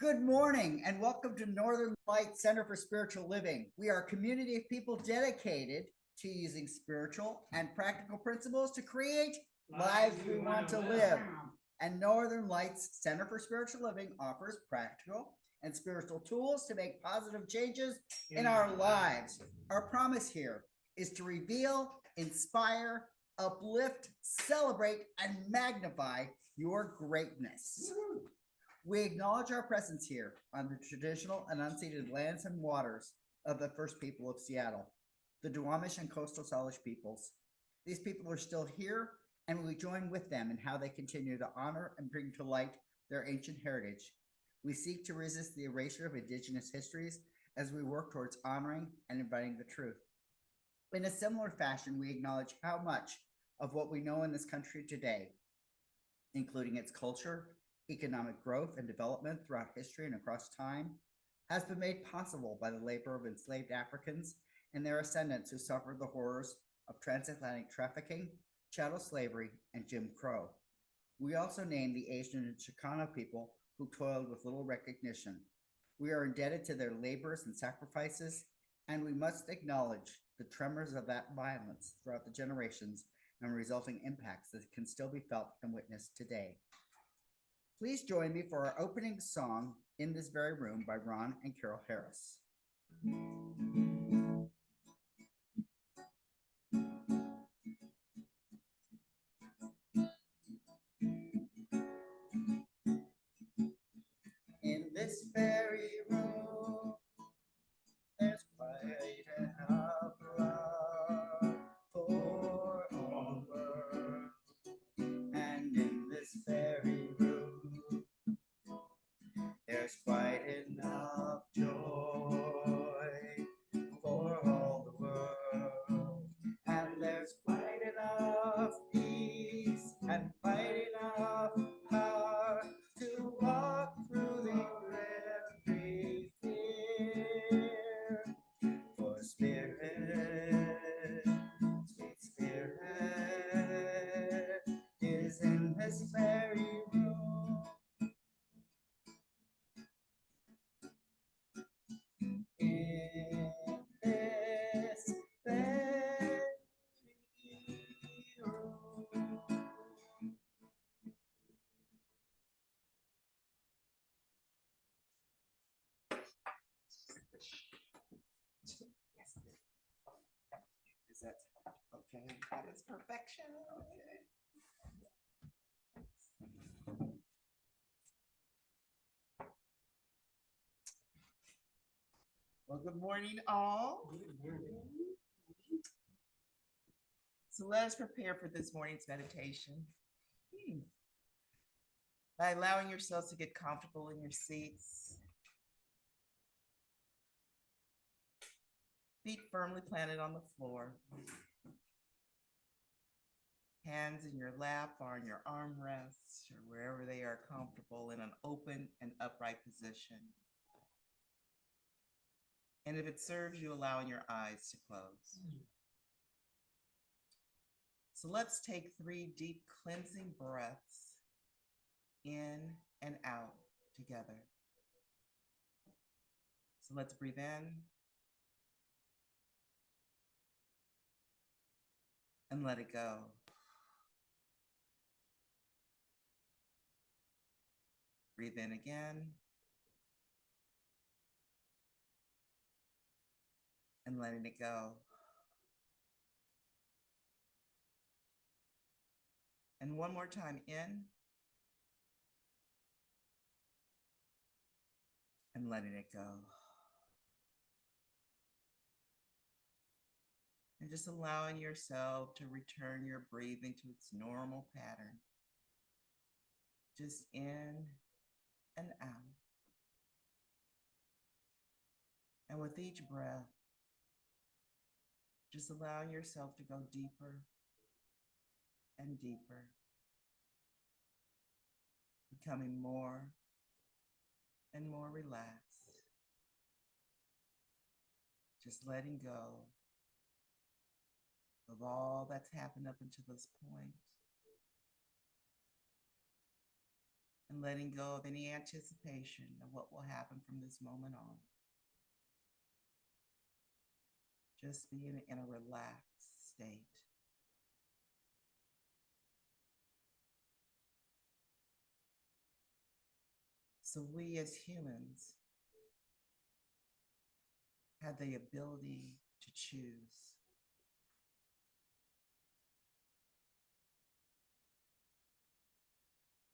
Good morning and welcome to Northern Light Center for Spiritual Living. We are a community of people dedicated to using spiritual and practical principles to create lives we want to live. And Northern Lights Center for Spiritual Living offers practical and spiritual tools to make positive changes in our lives. Our promise here is to reveal, inspire, uplift, celebrate, and magnify your greatness. We acknowledge our presence here on the traditional and unceded lands and waters of the first people of Seattle, the Duwamish and Coastal Salish peoples. These people are still here, and we join with them in how they continue to honor and bring to light their ancient heritage. We seek to resist the erasure of Indigenous histories as we work towards honoring and inviting the truth. In a similar fashion, we acknowledge how much of what we know in this country today, including its culture, economic growth, and development throughout history and across time, has been made possible by the labor of enslaved Africans and their ascendants who suffered the horrors of transatlantic trafficking, chattel slavery, and Jim Crow. We also name the Asian and Chicano people who toiled with little recognition. We are indebted to their labors and sacrifices, and we must acknowledge the tremors of that violence throughout the generations and resulting impacts that can still be felt and witnessed today. Please join me for our opening song, In This Very Room, by Ron and Carol Harris. In this very room, there's quite enough love for all the world. And in this very room, there's quite enough joy for all the world. And there's quite enough peace and quite enough power to walk through every fear. For Spirit, sweet Spirit, is in this very room. In this very room. Is that okay? That is perfection. Okay. Well, good morning, all. So let us prepare for this morning's meditation by allowing yourselves to get comfortable in your seats. Feet firmly planted on the floor. Hands in your lap or on your armrests or wherever they are comfortable in an open and upright position. And if it serves you, allowing your eyes to close. So let's take 3 deep cleansing breaths in and out together. So let's breathe in and let it go. Breathe in again and letting it go. And one more time in and letting it go. And just allowing yourself to return your breathing to its normal pattern. Just in and out. And with each breath, just allowing yourself to go deeper and deeper, becoming more and more relaxed. Just letting go of all that's happened up until this point. And and letting go of any anticipation of what will happen from this moment on. Just being in a relaxed state. So we as humans have the ability to choose.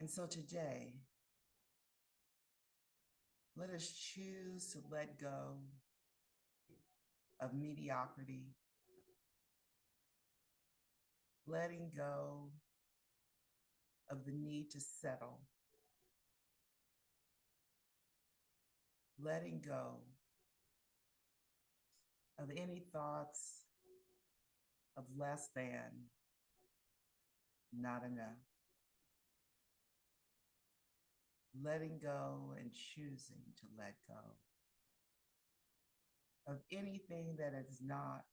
And so today, let us choose to let go of mediocrity, letting go of the need to settle, letting go of any thoughts of less than, not enough. Letting go and choosing to let go of anything that is not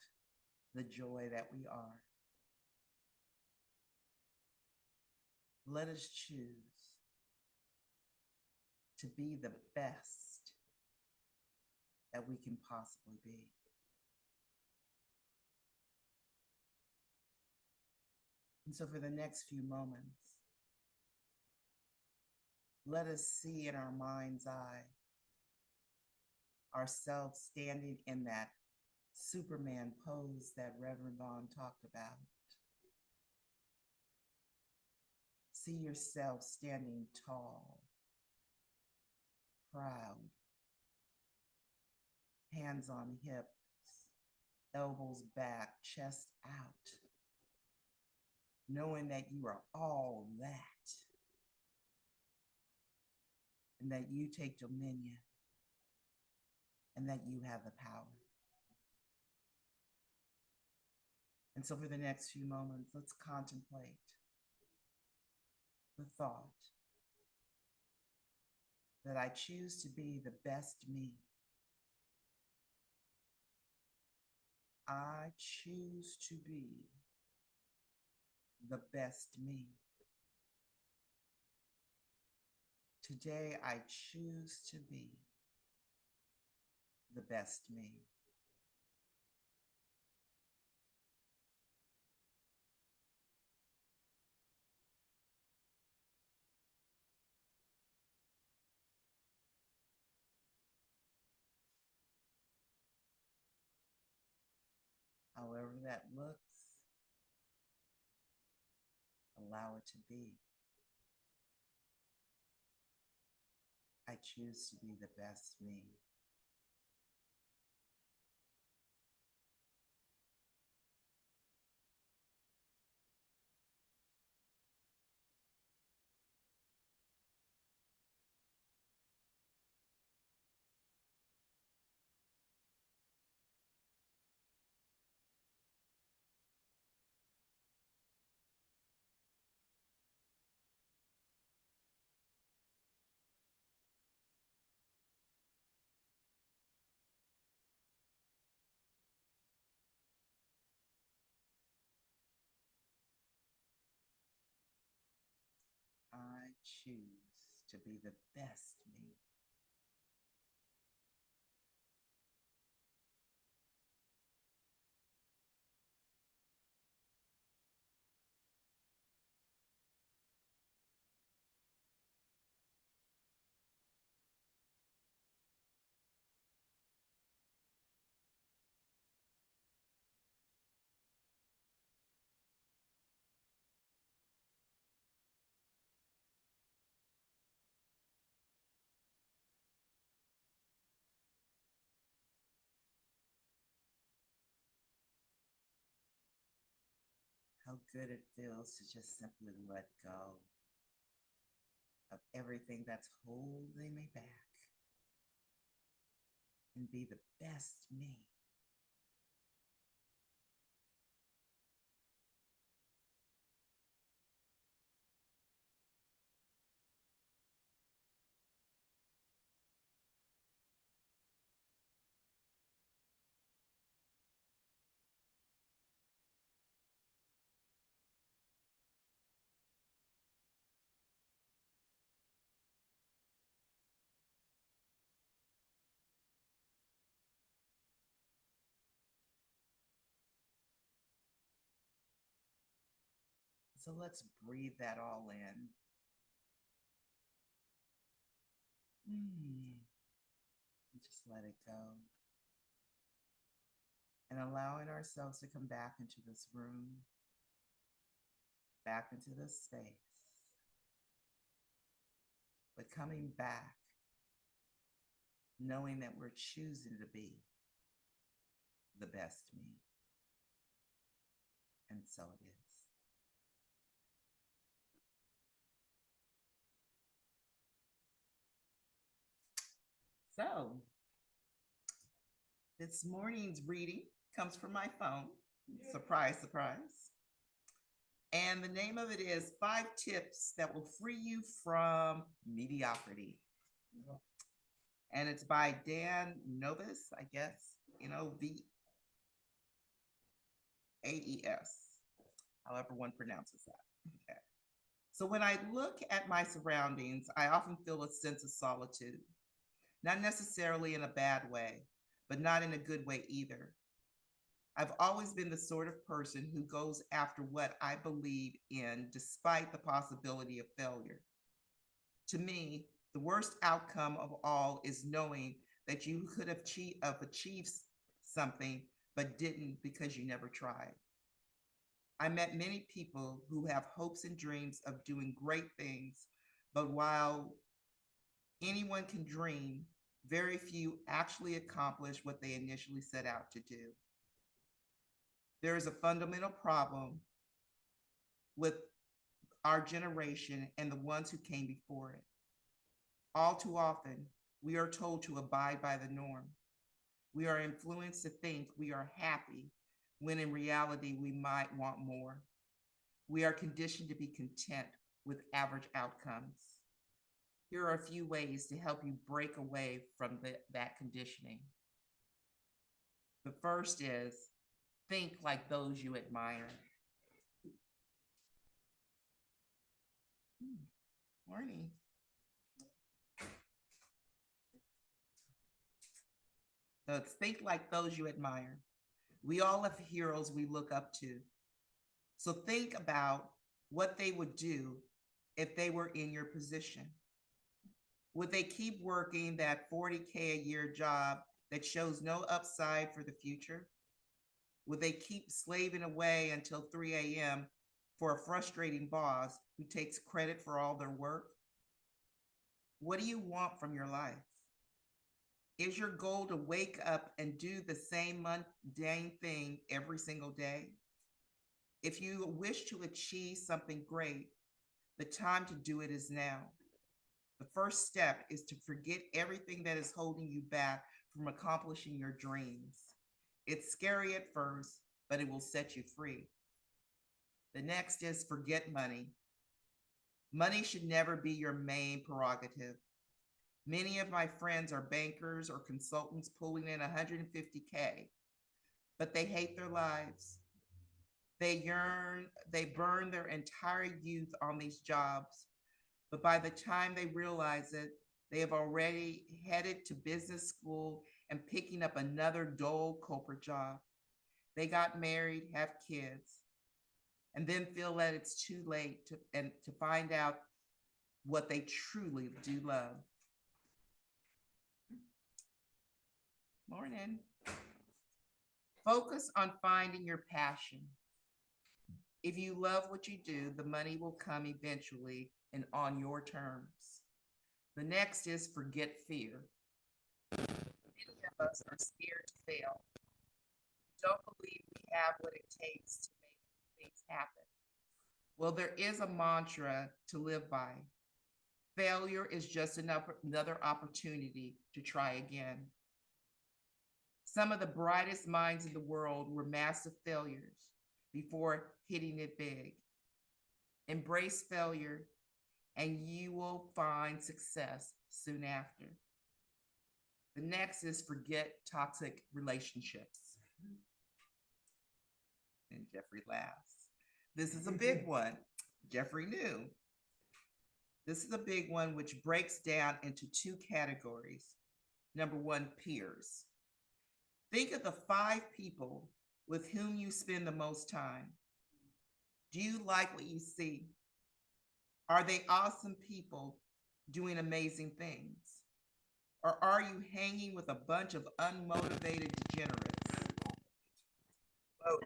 the joy that we are. Let us choose to be the best that we can possibly be. And so for the next few moments, let us see in our mind's eye ourselves standing in that Superman pose that Reverend Vaughn talked about. See yourself standing tall, proud, hands on hips, elbows back, chest out, knowing that you are all that and that you take dominion and that you have the power. And so for the next few moments, let's contemplate the thought that I choose to be the best me. I choose to be the best me. Today, I choose to be the best me. However that looks, allow it to be. I choose to be the best me. I choose to be the best me. How good it feels to just simply let go of everything that's holding me back and be the best me. So let's breathe that all in. And just let it go. And allowing ourselves to come back into this room, back into this space. But coming back, knowing that we're choosing to be the best me. And so it is. So, this morning's reading comes from my phone. Surprise, surprise. And the name of it is 5 Tips That Will Free You from Mediocrity. And it's by Dan Novis, I guess, Novaes, however one pronounces that. Okay. So when I look at my surroundings, I often feel a sense of solitude. Not necessarily in a bad way, but not in a good way either. I've always been the sort of person who goes after what I believe in despite the possibility of failure. To me, the worst outcome of all is knowing that you could have achieved something but didn't because you never tried. I met many people who have hopes and dreams of doing great things, but while anyone can dream, very few actually accomplish what they initially set out to do. There is a fundamental problem with our generation and the ones who came before it. All too often, we are told to abide by the norm. We are influenced to think we are happy when in reality we might want more. We are conditioned to be content with average outcomes. Here are a few ways to help you break away from that conditioning. The first is think like those you admire. Morning. So it's think like those you admire. We all have heroes we look up to. So think about what they would do if they were in your position. Would they keep working that 40K a year job that shows no upside for the future? Would they keep slaving away until 3 a.m. for a frustrating boss who takes credit for all their work? What do you want from your life? Is your goal to wake up and do the same mundane thing every single day? If you wish to achieve something great, the time to do it is now. The first step is to forget everything that is holding you back from accomplishing your dreams. It's scary at first, but it will set you free. The next is forget money. Money should never be your main prerogative. Many of my friends are bankers or consultants pulling in 150K, but they hate their lives. They burn their entire youth on these jobs, but by the time they realize it, they have already headed to business school and picking up another dull corporate job. They got married, have kids, and then feel that it's too late to find out what they truly do love. Morning. Focus on finding your passion. If you love what you do, the money will come eventually and on your terms. The next is forget fear. Many of us are scared to fail. We don't believe we have what it takes to make things happen. Well, there is a mantra to live by. Failure is just another opportunity to try again. Some of the brightest minds in the world were massive failures before hitting it big. Embrace failure, and you will find success soon after. The next is forget toxic relationships. And Jeffrey laughs. This is a big one. Jeffrey knew. This is a big one which breaks down into 2 categories. Number 1, peers. Think of the 5 people with whom you spend the most time. Do you like what you see? Are they awesome people doing amazing things? Or are you hanging with a bunch of unmotivated degenerates? Oh,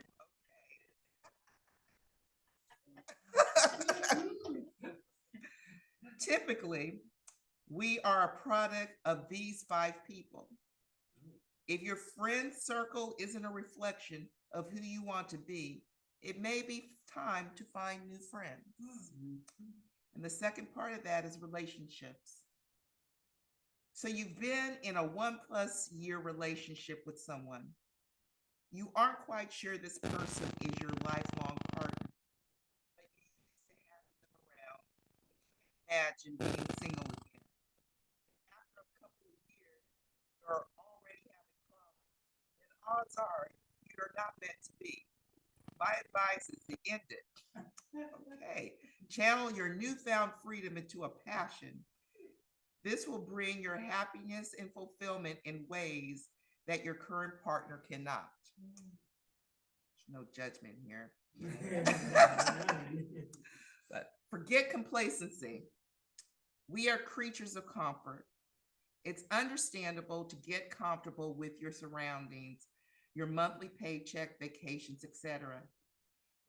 okay. Typically, we are a product of these 5 people. If your friend circle isn't a reflection of who you want to be, it may be time to find new friends. And the second part of that is relationships. So you've been in a 1+ year relationship with someone. You aren't quite sure this person is your lifelong partner, but you used to have them around. Imagine being single again. After a couple of years, you're already having problems, and odds are you're not meant to be. My advice is to end it. Okay. Channel your newfound freedom into a passion. This will bring your happiness and fulfillment in ways that your current partner cannot. There's no judgment here. But forget complacency. We are creatures of comfort. It's understandable to get comfortable with your surroundings, your monthly paycheck, vacations, etc.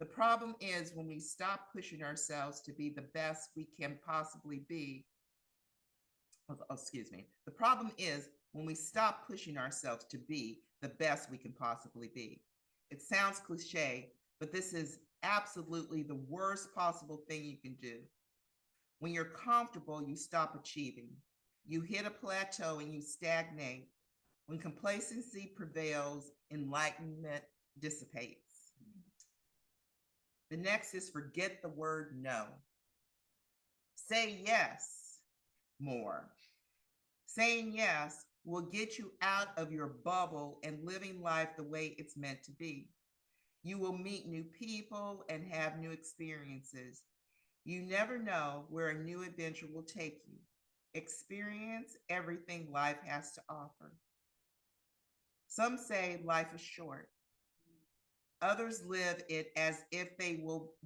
The problem is when we stop pushing ourselves to be the best we can possibly be. The problem is when we stop pushing ourselves to be the best we can possibly be. It sounds cliche, but this is absolutely the worst possible thing you can do. When you're comfortable, you stop achieving. You hit a plateau and you stagnate. When complacency prevails, enlightenment dissipates. The next is forget the word no. Say yes more. Saying yes will get you out of your bubble and living life the way it's meant to be. You will meet new people and have new experiences. You never know where a new adventure will take you. Experience everything life has to offer. Some say life is short. Others live it as if they will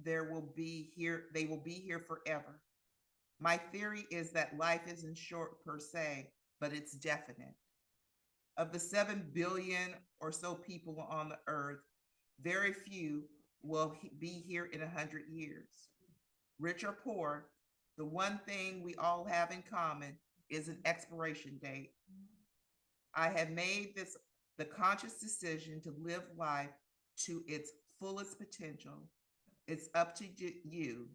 be here forever. My theory is that life isn't short per se, but it's definite. Of the 7 billion or so people on the earth, very few will be here in 100 years. Rich or poor, the one thing we all have in common is an expiration date. I have made the conscious decision to live life to its fullest potential. It's up to you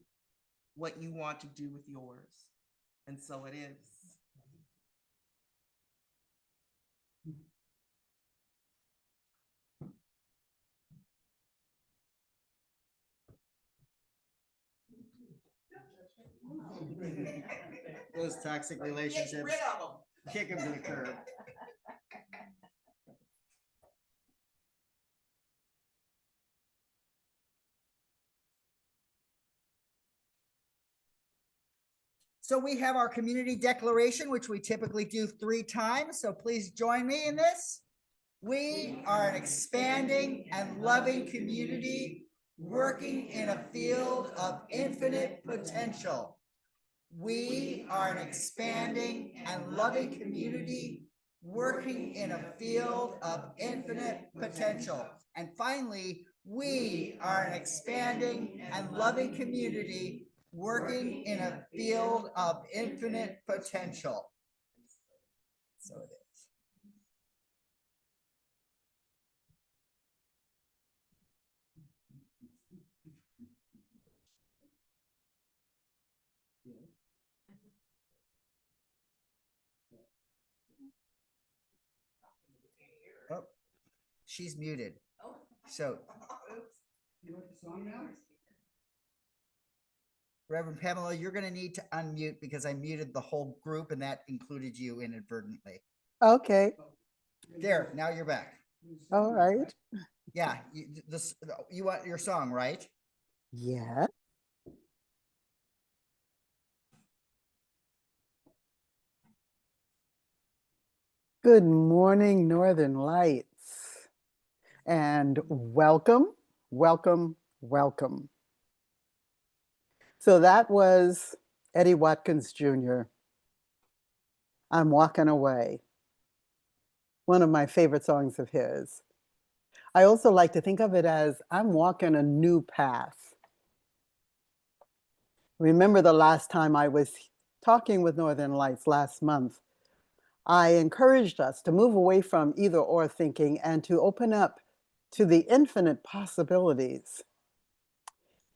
what you want to do with yours. And so it is. Those toxic relationships, Get rid of them. kick them to the curb. So we have our community declaration, which we typically do 3 times. So please join me in this. We are an expanding and loving community working in a field of infinite potential. We are an expanding and loving community working in a field of infinite potential. And finally, we are an expanding and loving community working in a field of infinite potential. So it is. Oh, she's muted. So, Reverend Pamela, you're going to need to unmute because I muted the whole group and that included you inadvertently. Okay. There, now you're back. All right. Yeah, you want your song, right? Yeah. Good morning, Northern Lights, and welcome, welcome, welcome. So that was Eddie Watkins Jr. I'm Walking Away. One of my favorite songs of his. I also like to think of it as I'm walking a new path. Remember the last time I was talking with Northern Lights last month, I encouraged us to move away from either or thinking and to open up to the infinite possibilities.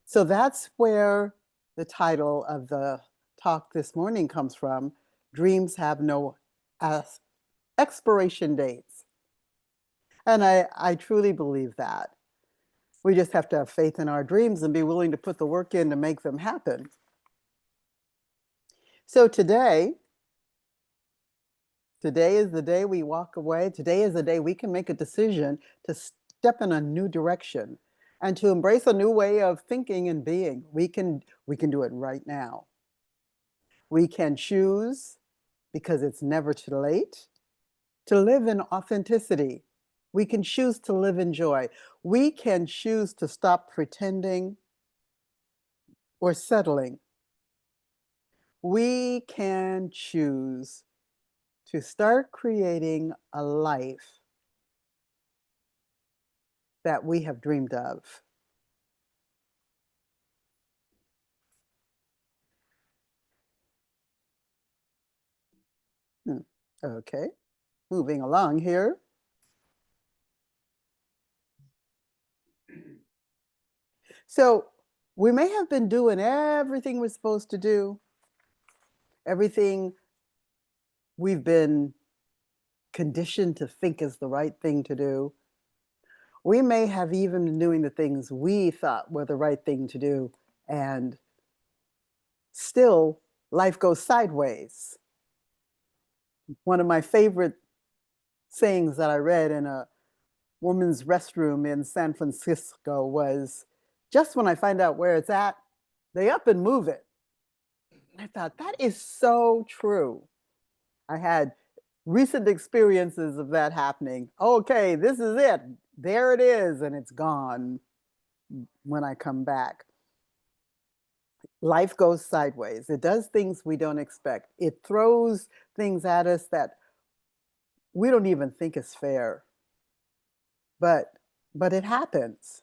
So that's where the title of the talk this morning comes from. Dreams have no expiration dates. And I truly believe that. We just have to have faith in our dreams and be willing to put the work in to make them happen. So today is the day we walk away. Today is the day we can make a decision to step in a new direction and to embrace a new way of thinking and being. We can do it right now. We can choose, because it's never too late, to live in authenticity. We can choose to live in joy. We can choose to stop pretending or settling. We can choose to start creating a life that we have dreamed of. Okay, moving along here. So we may have been doing everything we're supposed to do, everything we've been conditioned to think is the right thing to do. We may have even been doing the things we thought were the right thing to do, and still life goes sideways. One of my favorite sayings that I read in a woman's restroom in San Francisco was, just when I find out where it's at, they up and move it. I thought that is so true. I had recent experiences of that happening. Okay, this is it. There it is, and it's gone when I come back. Life goes sideways. It does things we don't expect. It throws things at us that we don't even think is fair. But it happens.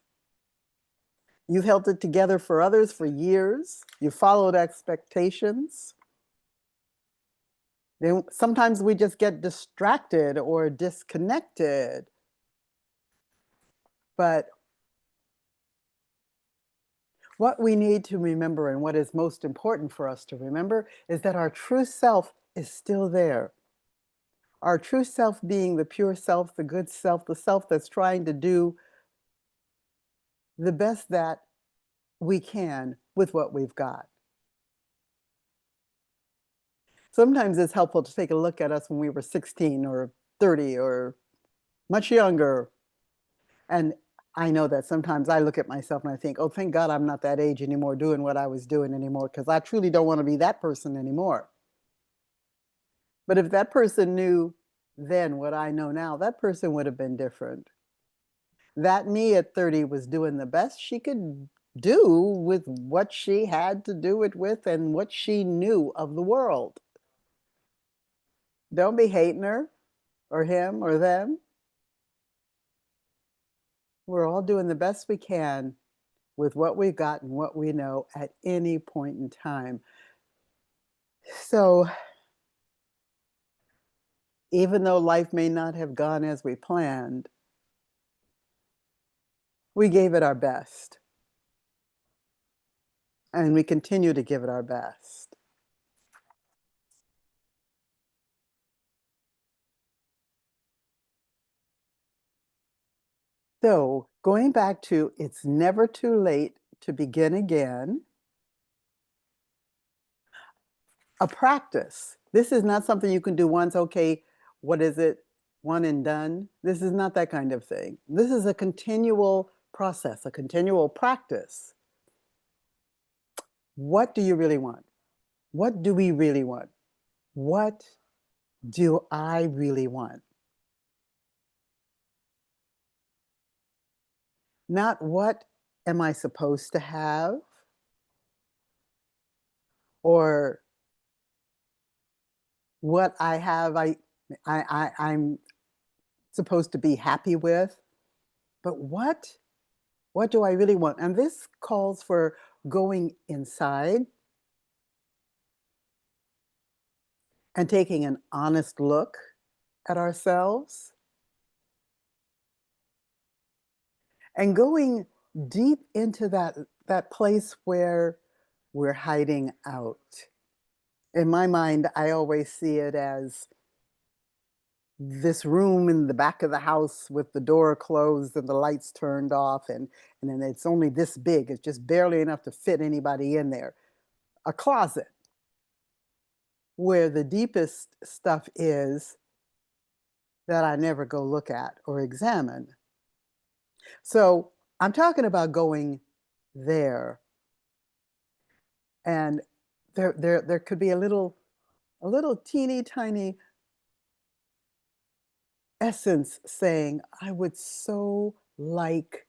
You've held it together for others for years. You followed expectations. Then sometimes we just get distracted or disconnected. But what we need to remember, and what is most important for us to remember, is that our true self is still there. Our true self being the pure self, the good self, the self that's trying to do the best that we can with what we've got. Sometimes it's helpful to take a look at us when we were 16 or 30 or much younger. And I know that sometimes I look at myself and I think, oh, thank God I'm not that age anymore doing what I was doing anymore, because I truly don't want to be that person anymore. But if that person knew then what I know now, that person would have been different. That me at 30 was doing the best she could do with what she had to do it with and what she knew of the world. Don't be hating her or him or them. We're all doing the best we can with what we've got and what we know at any point in time. So even though life may not have gone as we planned, we gave it our best. And we continue to give it our best. So going back to it's never too late to begin again. A practice. This is not something you can do once, okay, what is it? One and done. This is not that kind of thing. This is a continual process, a continual practice. What do you really want? What do we really want? What do I really want? Not what am I supposed to have? or what I have, I'm supposed to be happy with, but what do I really want? And this calls for going inside and taking an honest look at ourselves and going deep into that place where we're hiding out. In my mind, I always see it as this room in the back of the house with the door closed and the lights turned off, and then it's only this big. It's just barely enough to fit anybody in there. A closet where the deepest stuff is that I never go look at or examine. So I'm talking about going there. And there could be a little teeny tiny essence saying, I would so like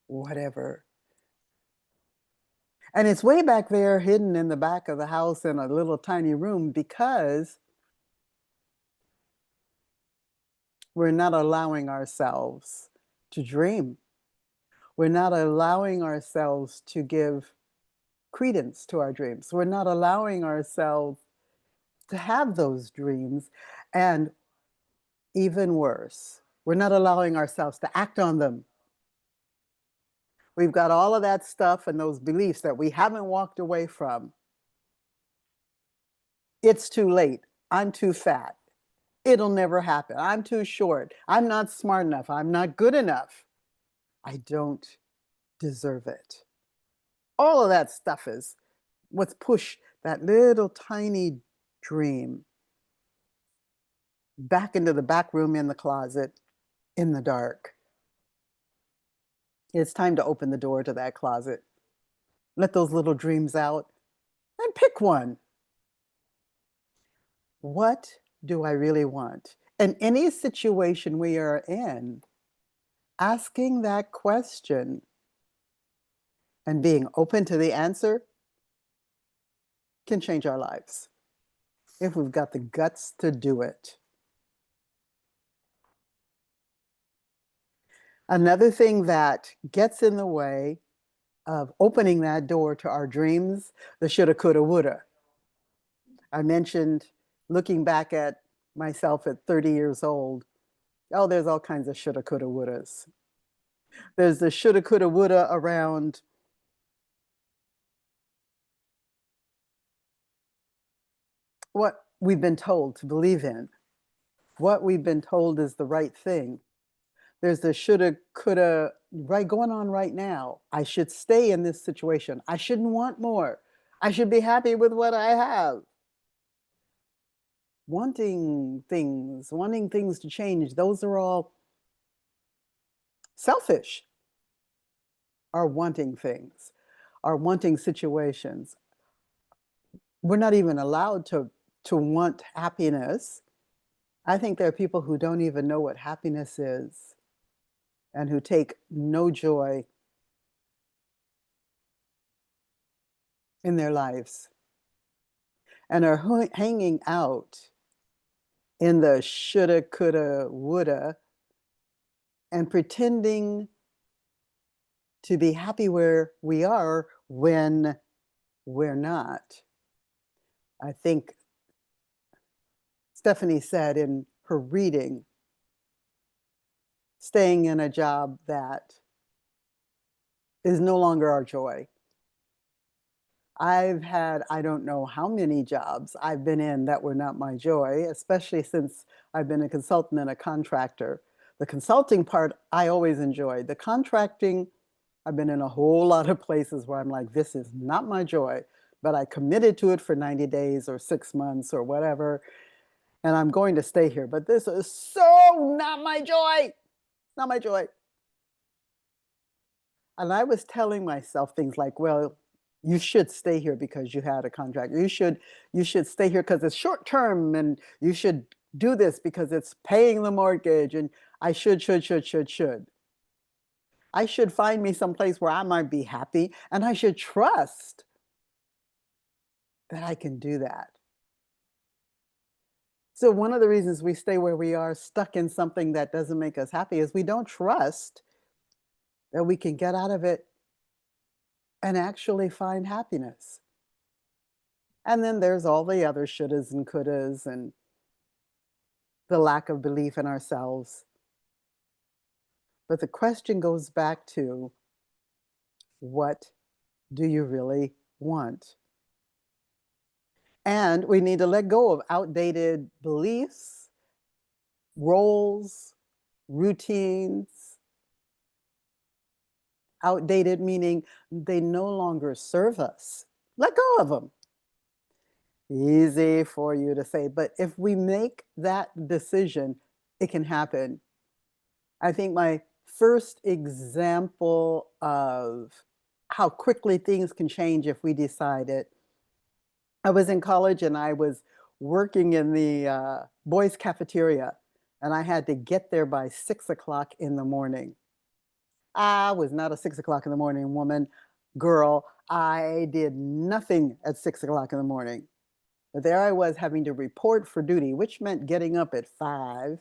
whatever. And it's way back there, hidden in the back of the house in a little tiny room, because we're not allowing ourselves to dream. We're not allowing ourselves to give credence to our dreams. We're not allowing ourselves to have those dreams. And even worse, we're not allowing ourselves to act on them. We've got all of that stuff and those beliefs that we haven't walked away from. It's too late. I'm too fat. It'll never happen. I'm too short. I'm not smart enough. I'm not good enough. I don't deserve it. All of that stuff is what's pushed that little tiny dream back into the back room in the closet in the dark. It's time to open the door to that closet. Let those little dreams out and pick one. What do I really want? In any situation we are in, asking that question and being open to the answer can change our lives if we've got the guts to do it. Another thing that gets in the way of opening that door to our dreams, the shoulda, coulda, woulda. I mentioned looking back at myself at 30 years old. Oh, there's all kinds of shoulda, coulda, wouldas. There's the shoulda, coulda, woulda around what we've been told to believe in, what we've been told is the right thing. There's the shoulda, coulda, right going on right now. I should stay in this situation. I shouldn't want more. I should be happy with what I have. Wanting things to change, those are all selfish. Are wanting things, are wanting situations. We're not even allowed to want happiness. I think there are people who don't even know what happiness is and who take no joy in their lives and are hanging out in the shoulda, coulda, woulda and pretending to be happy where we are when we're not. I think Stephanie said in her reading, staying in a job that is no longer our joy. I've had, I don't know how many jobs I've been in that were not my joy, especially since I've been a consultant and a contractor. The consulting part, I always enjoyed. The contracting, I've been in a whole lot of places where I'm like, this is not my joy, but I committed to it for 90 days or 6 months or whatever, and I'm going to stay here. But this is so not my joy, not my joy. And I was telling myself things like, well, you should stay here because you had a contract. You should stay here because it's short term, and you should do this because it's paying the mortgage, and I should. I should find me someplace where I might be happy, and I should trust that I can do that. So one of the reasons we stay where we are, stuck in something that doesn't make us happy, is we don't trust that we can get out of it and actually find happiness. And then there's all the other shouldas and couldas and the lack of belief in ourselves. But the question goes back to, what do you really want? And we need to let go of outdated beliefs, roles, routines. Outdated meaning they no longer serve us. Let go of them. Easy for you to say, but if we make that decision, it can happen. I think my first example of how quickly things can change if we decide it, I was in college and I was working in the boys' cafeteria, and I had to get there by 6 o'clock in the morning. I was not a 6 o'clock in the morning woman, girl. I did nothing at 6 o'clock in the morning. But there I was having to report for duty, which meant getting up at 5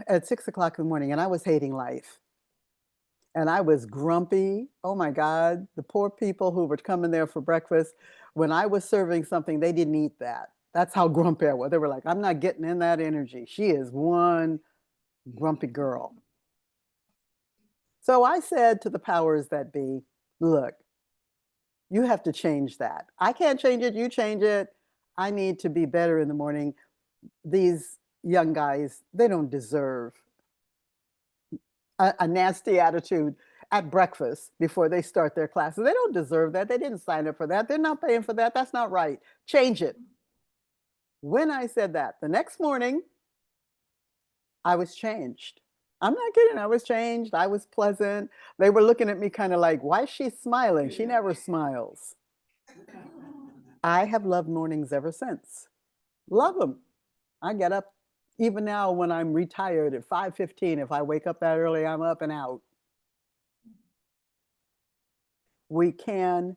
at 6 o'clock in the morning, and I was hating life. And I was grumpy. Oh my God, the poor people who were coming there for breakfast, when I was serving something, they didn't eat that. That's how grumpy I was. They were like, I'm not getting in that energy. She is one grumpy girl. So I said to the powers that be, look, you have to change that. I can't change it, you change it. I need to be better in the morning. These young guys, they don't deserve a nasty attitude at breakfast before they start their classes. They don't deserve that. They didn't sign up for that. They're not paying for that. That's not right. Change it. When I said that, the next morning, I was changed. I'm not kidding. I was changed. I was pleasant. They were looking at me kind of like, why is she smiling? She never smiles. I have loved mornings ever since. Love them. I get up even now when I'm retired at 5:15. If I wake up that early, I'm up and out. We can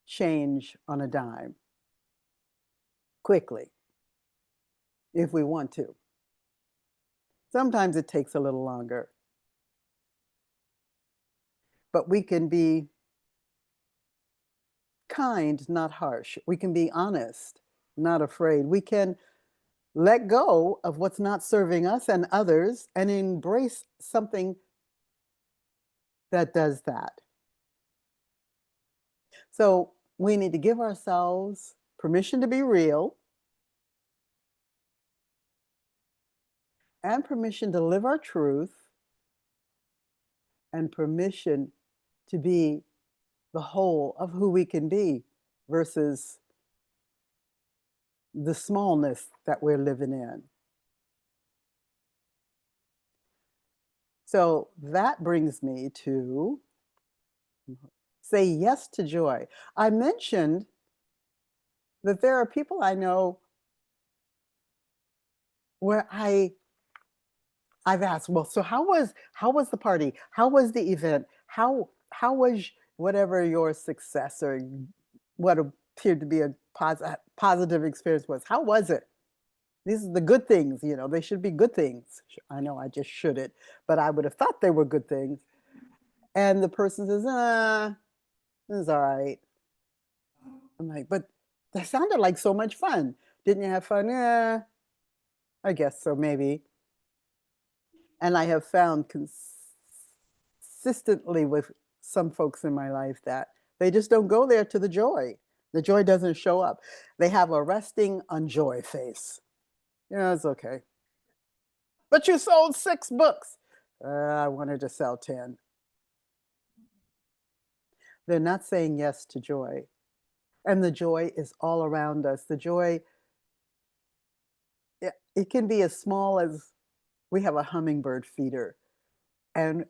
change on a dime quickly if we want to. Sometimes it takes a little longer, but we can be kind, not harsh. We can be honest, not afraid. We can let go of what's not serving us and others and embrace something that does that. So we need to give ourselves permission to be real and permission to live our truth and permission to be the whole of who we can be versus the smallness that we're living in. So that brings me to say yes to joy. I mentioned that there are people I know where I've asked, well, so how was the party? How was the event? How was whatever your success or what appeared to be a positive experience was? How was it? These are the good things, you know, they should be good things. I know I just shouldn't, but I would have thought they were good things. And the person says, this is all right. I'm like, but that sounded like so much fun. Didn't you have fun? Yeah, I guess so, maybe. And I have found consistently with some folks in my life that they just don't go there to the joy. The joy doesn't show up. They have a resting on joy face. Yeah, it's okay. But you sold 6 books. I wanted to sell 10. They're not saying yes to joy. And the joy is all around us. The joy, it can be as small as we have a hummingbird feeder. And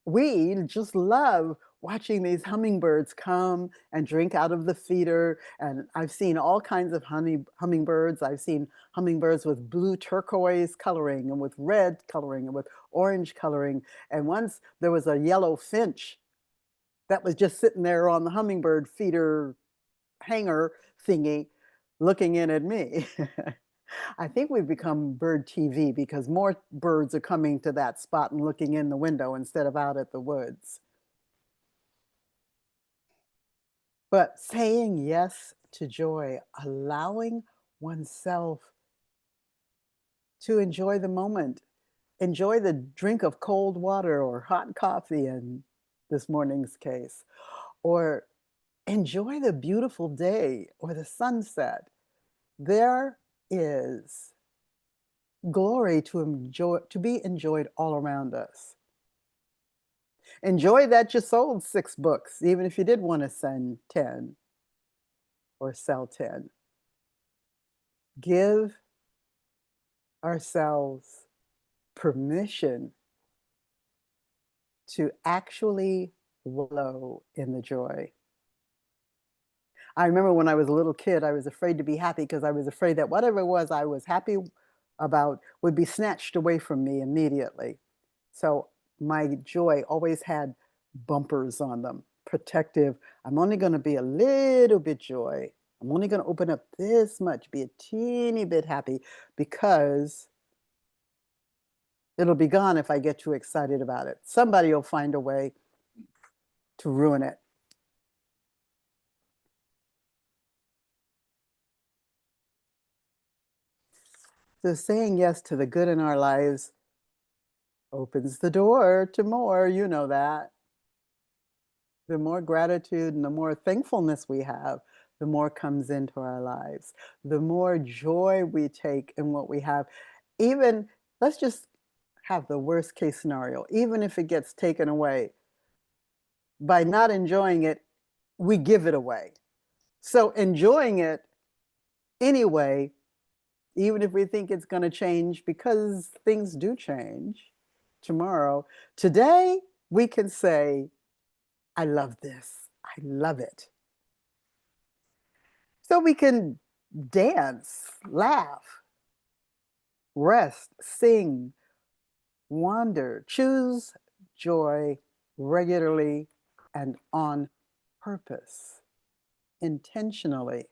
we just love watching these hummingbirds come and drink out of the feeder. And I've seen all kinds of hummingbirds. I've seen hummingbirds with blue turquoise coloring and with red coloring and with orange coloring. And once there was a yellow finch that was just sitting there on the hummingbird feeder hanger thingy looking in at me. I think we've become bird TV because more birds are coming to that spot and looking in the window instead of out at the woods. But saying yes to joy, allowing oneself to enjoy the moment, enjoy the drink of cold water or hot coffee in this morning's case, or enjoy the beautiful day or the sunset. There is glory to enjoy, to be enjoyed all around us. Enjoy that you sold 6 books, even if you did want to send 10 or sell 10. Give ourselves permission to actually wallow in the joy. I remember when I was a little kid, I was afraid to be happy because I was afraid that whatever it was I was happy about would be snatched away from me immediately. So my joy always had bumpers on them, protective. I'm only going to be a little bit joy. I'm only going to open up this much, be a teeny bit happy, because it'll be gone if I get too excited about it. Somebody will find a way to ruin it. So saying yes to the good in our lives opens the door to more, you know that. The more gratitude and the more thankfulness we have, the more comes into our lives. The more joy we take in what we have. Even, let's just have the worst case scenario, even if it gets taken away, by not enjoying it, we give it away. So enjoying it anyway, even if we think it's going to change, because things do change tomorrow, today we can say, I love this. I love it. So we can dance, laugh, rest, sing, wander, choose joy regularly and on purpose, intentionally.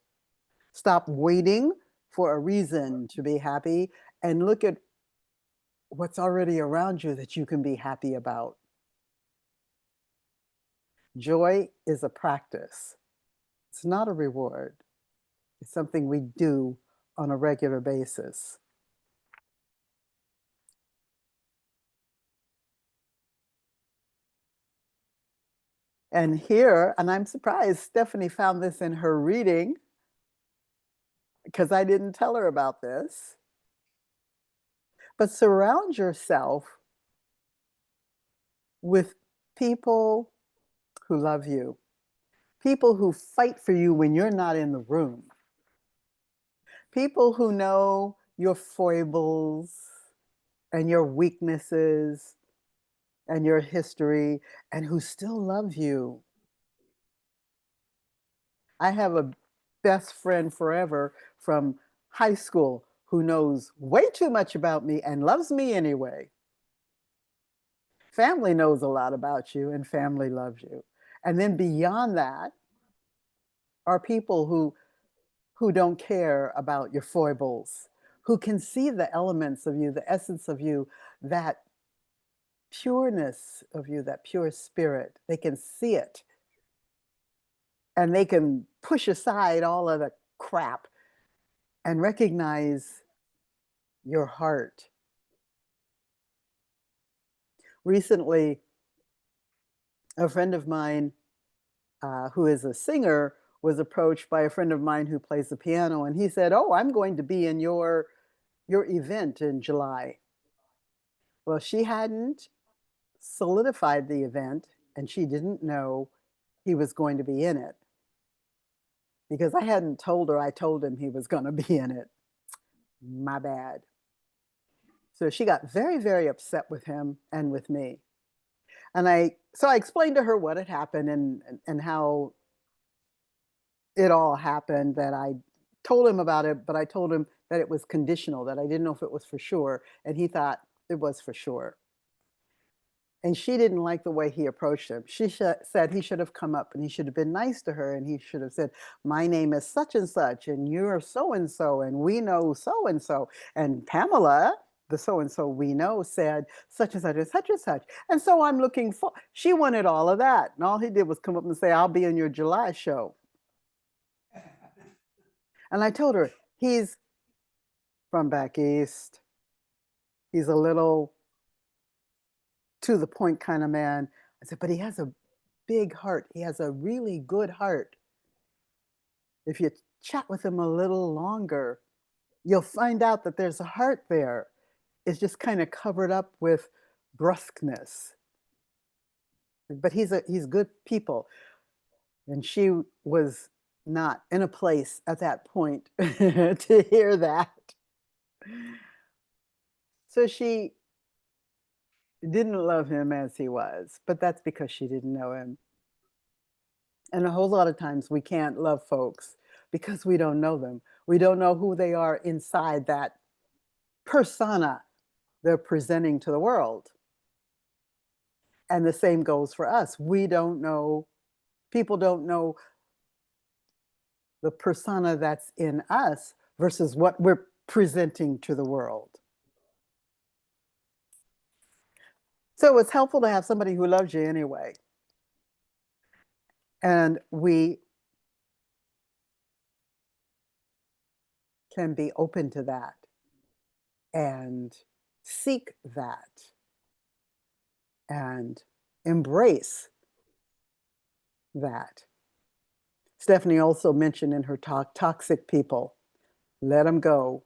Stop waiting for a reason to be happy and look at what's already around you that you can be happy about. Joy is a practice. It's not a reward. It's something we do on a regular basis. And here, and I'm surprised Stephanie found this in her reading because I didn't tell her about this. But surround yourself with people who love you, people who fight for you when you're not in the room, people who know your foibles and your weaknesses and your history and who still love you. I have a best friend forever from high school who knows way too much about me and loves me anyway. Family knows a lot about you and family loves you. And then beyond that are people who don't care about your foibles, who can see the elements of you, the essence of you, that pureness of you, that pure spirit. They can see it. And they can push aside all of the crap and recognize your heart. Recently, a friend of mine who is a singer was approached by a friend of mine who plays the piano, and he said, "Oh, I'm going to be in your event in July." Well, she hadn't solidified the event, and she didn't know he was going to be in it because I hadn't told her I told him he was going to be in it. My bad. So she got very, very upset with him and with me. And I explained to her what had happened and how it all happened, that I told him about it, but I told him that it was conditional, that I didn't know if it was for sure. And he thought it was for sure. And she didn't like the way he approached him. She said he should have come up and he should have been nice to her. And he should have said, my name is such and such, and you're so-and-so, and we know so-and-so. And Pamela, the so-and-so we know, said such and such and such and such. And so I'm looking for, she wanted all of that. And all he did was come up and say, I'll be in your July show. And I told her, he's from back east. He's a little to the point kind of man. I said, but he has a big heart. He has a really good heart. If you chat with him a little longer, you'll find out that there's a heart there. It's just kind of covered up with brusqueness. But he's good people. And she was not in a place at that point to hear that. So she didn't love him as he was, but that's because she didn't know him. And a whole lot of times we can't love folks because we don't know them. We don't know who they are inside that persona they're presenting to the world. And the same goes for us. We don't know, people don't know the persona that's in us versus what we're presenting to the world. So it's helpful to have somebody who loves you anyway. And we can be open to that and seek that and embrace that. Stephanie also mentioned in her talk, toxic people. Let them go.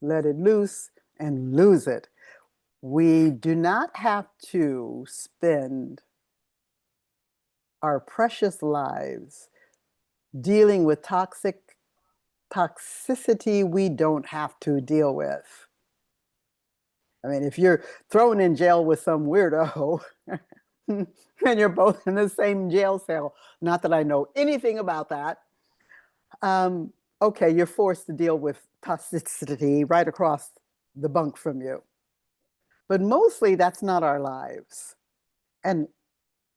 Let it loose and lose it. We do not have to spend our precious lives dealing with toxicity we don't have to deal with. I mean, if you're thrown in jail with some weirdo and you're both in the same jail cell, not that I know anything about that, okay, you're forced to deal with toxicity right across the bunk from you. But mostly that's not our lives. And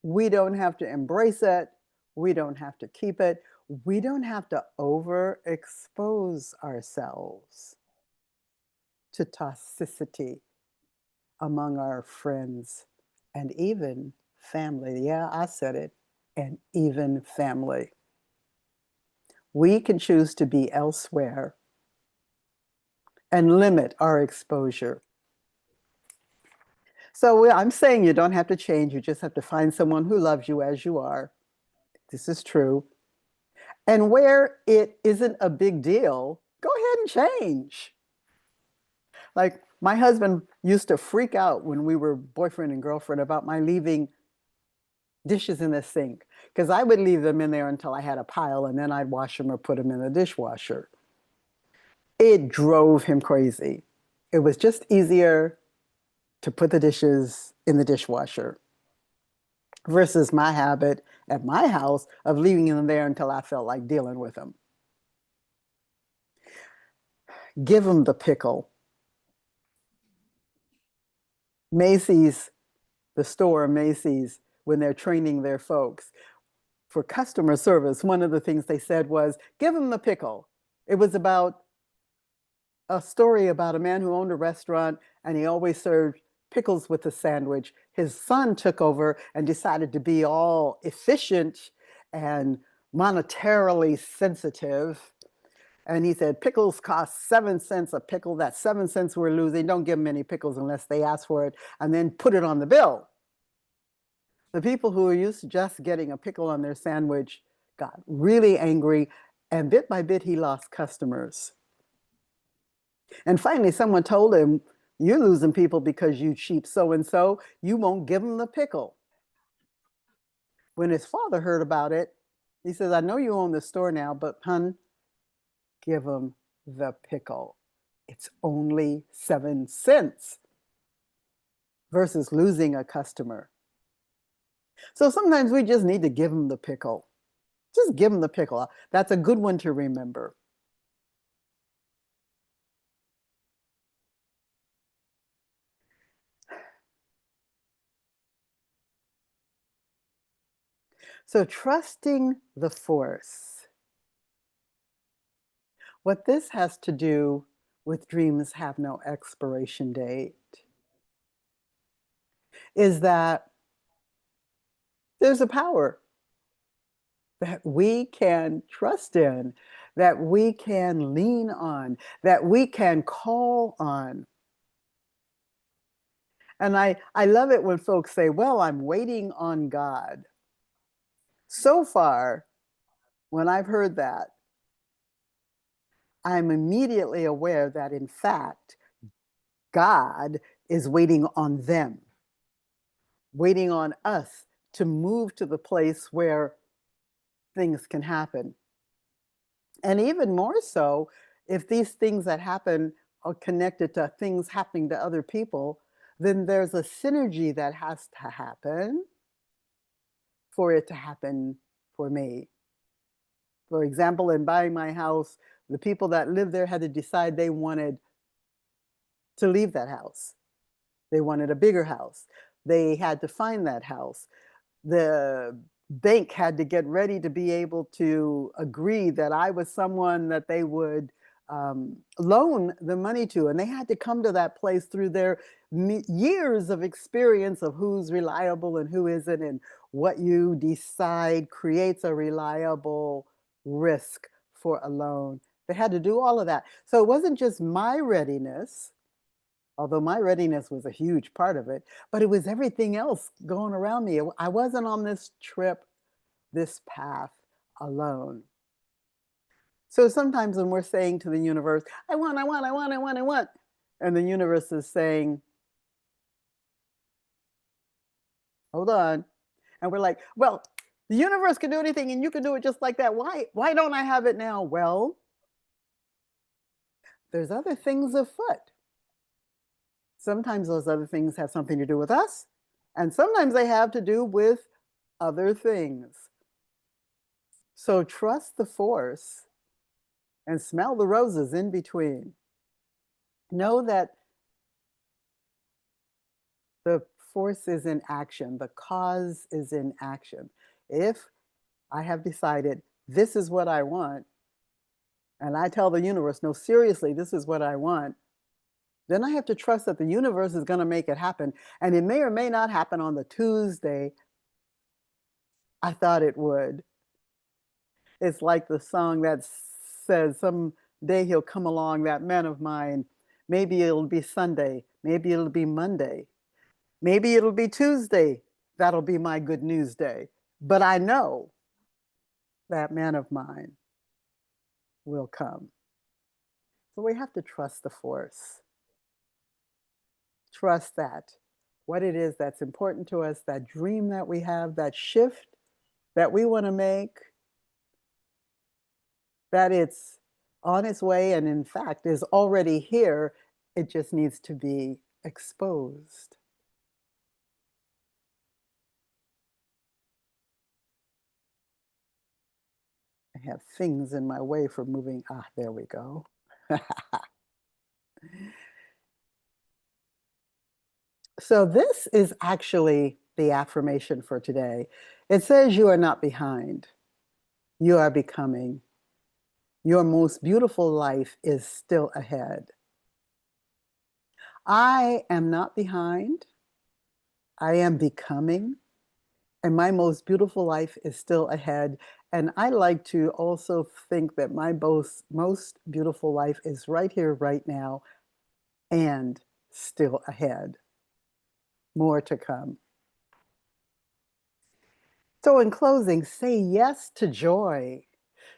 we don't have to embrace it. We don't have to keep it. We don't have to overexpose ourselves to toxicity among our friends and even family. Yeah, I said it, and even family. We can choose to be elsewhere and limit our exposure. So I'm saying you don't have to change. You just have to find someone who loves you as you are. This is true. And where it isn't a big deal, go ahead and change. Like my husband used to freak out when we were boyfriend and girlfriend about my leaving dishes in the sink, because I would leave them in there until I had a pile and then I'd wash them or put them in the dishwasher. It drove him crazy. It was just easier to put the dishes in the dishwasher versus my habit at my house of leaving them there until I felt like dealing with them. Give them the pickle. Macy's, the store Macy's, when they're training their folks for customer service, one of the things they said was, give them the pickle. It was about a story about a man who owned a restaurant and he always served pickles with a sandwich. His son took over and decided to be all efficient and monetarily sensitive. And he said, pickles cost 7 cents a pickle. That's 7 cents we're losing. Don't give them any pickles unless they ask for it, and then put it on the bill. The people who were used to just getting a pickle on their sandwich got really angry, and bit by bit, he lost customers. And finally, someone told him, you're losing people because you cheap so-and-so, you won't give them the pickle. When his father heard about it, he says, I know you own the store now, but hun, give them the pickle. It's only 7 cents versus losing a customer. So sometimes we just need to give them the pickle. Just give them the pickle. That's a good one to remember. So trusting the force. What this has to do with dreams have no expiration date is that there's a power that we can trust in, that we can lean on, that we can call on. And I love it when folks say, well, I'm waiting on God. So far, when I've heard that, I'm immediately aware that in fact, God is waiting on them, waiting on us to move to the place where things can happen. And even more so, if these things that happen are connected to things happening to other people, then there's a synergy that has to happen for it to happen for me. For example, in buying my house, the people that lived there had to decide they wanted to leave that house. They wanted a bigger house. They had to find that house. The bank had to get ready to be able to agree that I was someone that they would loan the money to. And they had to come to that place through their years of experience of who's reliable and who isn't, and what you decide creates a reliable risk for a loan. They had to do all of that. So it wasn't just my readiness, although my readiness was a huge part of it, but it was everything else going around me. I wasn't on this trip, this path alone. So sometimes when we're saying to the universe, I want, and the universe is saying, hold on. And we're like, well, the universe can do anything and you can do it just like that. Why don't I have it now? Well, there's other things afoot. Sometimes those other things have something to do with us, and sometimes they have to do with other things. So trust the force and smell the roses in between. Know that the force is in action, the cause is in action. If I have decided this is what I want, and I tell the universe, no, seriously, this is what I want, then I have to trust that the universe is going to make it happen. And it may or may not happen on the Tuesday I thought it would. It's like the song that says, someday he'll come along, that man of mine. Maybe it'll be Sunday. Maybe it'll be Monday. Maybe it'll be Tuesday. That'll be my good news day. But I know that man of mine will come. So we have to trust the force. Trust that what it is that's important to us, that dream that we have, that shift that we want to make, that it's on its way and in fact is already here. It just needs to be exposed. I have things in my way for moving. There we go. So this is actually the affirmation for today. It says you are not behind. You are becoming. Your most beautiful life is still ahead. I am not behind. I am becoming. And my most beautiful life is still ahead. And I like to also think that my most beautiful life is right here, right now, and still ahead. More to come. So in closing, say yes to joy.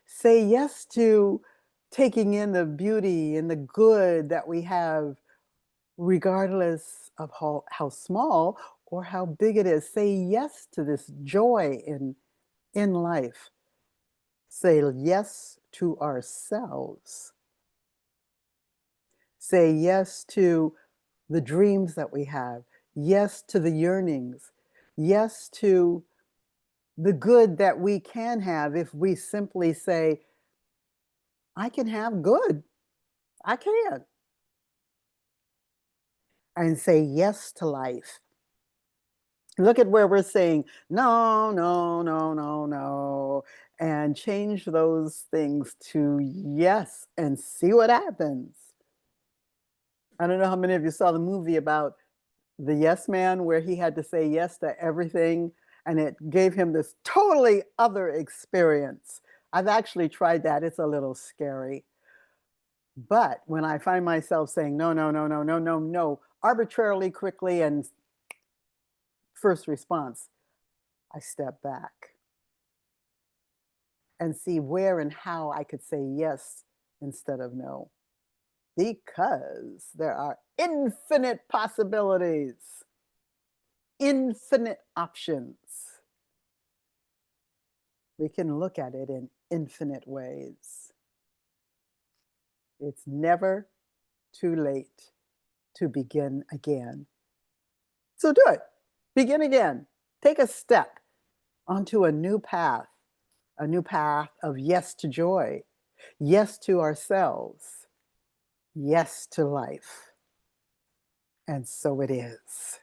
Say yes to taking in the beauty and the good that we have, regardless of how small or how big it is. Say yes to this joy in life. Say yes to ourselves. Say yes to the dreams that we have. Yes to the yearnings. Yes to the good that we can have if we simply say, I can have good. I can. And say yes to life. Look at where we're saying, no, no, no, no, no, and change those things to yes and see what happens. I don't know how many of you saw the movie about the yes man, where he had to say yes to everything, and it gave him this totally other experience. I've actually tried that. It's a little scary. But when I find myself saying no, no, no, no, no, no, no, arbitrarily, quickly, and first response, I step back and see where and how I could say yes instead of no. Because there are infinite possibilities, infinite options. We can look at it in infinite ways. It's never too late to begin again. So do it. Begin again. Take a step onto a new path of yes to joy, yes to ourselves, yes to life. And so it is.